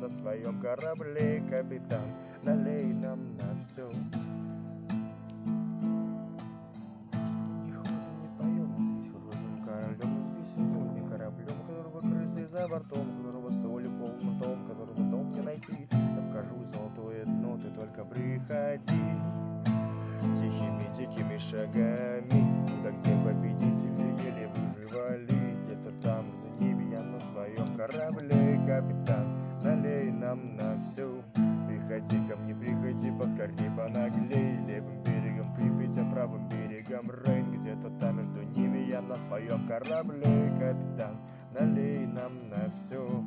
на своем корабле, капитан, налей нам на все. Не ходим, не поем, назвись вроде королем, назвись сегодня кораблем, у которого крысы за бортом, у которого соли полным том, которого дом не найти. Я покажу золотое дно, ты только приходи. Тихими дикими шагами, туда, где победители еле выживали, где-то там в небе я на своем корабле, капитан, налей нам на все. Приходи ко мне, приходи поскорей, понаглей, левым берегом Припять, а правым берегом Рейн, где-то там между ними я на своем корабле, капитан, налей нам на все.